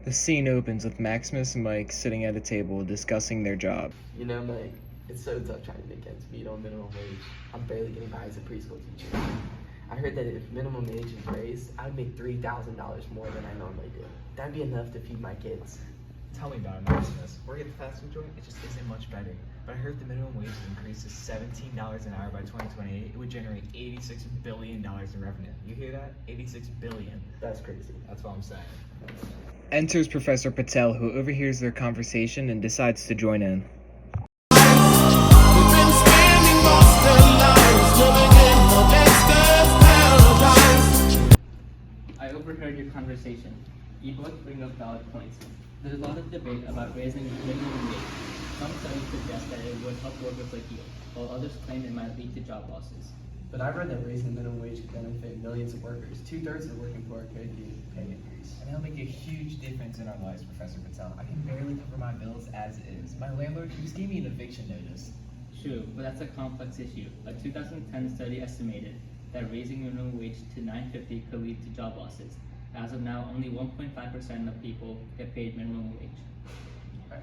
The scene opens with Maximus and Mike sitting at a table discussing their job. You know, Mike, it's so tough trying to make ends meet on minimum wage. I'm barely getting by as a preschool teacher. I heard that if minimum wage is raised, I'd make $3,000 more than I normally do. That'd be enough to feed my kids. Tell me about it, Maximus. Working at the fast food joint, it just isn't much better. But I heard if the minimum wage is increased to $17 an hour by 2028, it would generate $86 billion in revenue. You hear that? $86 billion. That's crazy. That's what I'm saying. Enters Professor Patel, who overhears their conversation and decides to join in. I overheard your conversation. You both bring up valid points. There's a lot of debate about raising the minimum wage. Some studies suggest that it would help workers like you, while others claim it might lead to job losses. But I've read that raising the minimum wage could benefit millions of workers. 2/3 of the working poor could get a pay increase. And it'll make a huge difference in our lives, Professor Patel. I can barely cover my bills as is. My landlord keeps giving me an eviction notice. True, but that's a complex issue. A 2010 study estimated that raising minimum wage to $9.50 could lead to job losses. As of now, only 1.5% of people get paid minimum wage.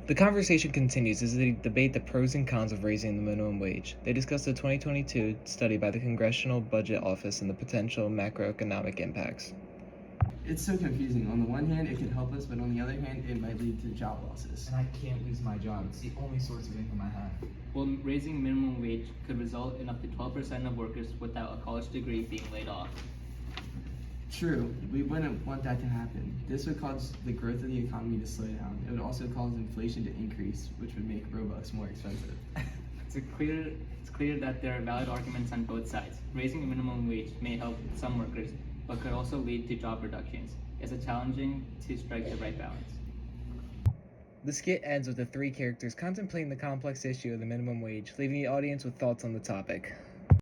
The conversation continues as they debate the pros and cons of raising the minimum wage. They discuss the 2022 study by the Congressional Budget Office and the potential macroeconomic impacts. It's so confusing. On the one hand, it could help us, but on the other hand, it might lead to job losses. And I can't lose my job. It's the only source of income I have. Well, raising minimum wage could result in up to 12% of workers without a college degree being laid off. True, we wouldn't want that to happen. This would cause the growth of the economy to slow down. It would also cause inflation to increase, which would make Robux more expensive. It's clear that there are valid arguments on both sides. Raising the minimum wage may help some workers, but could also lead to job reductions. It's challenging to strike the right balance. The skit ends with the three characters contemplating the complex issue of the minimum wage, leaving the audience with thoughts on the topic.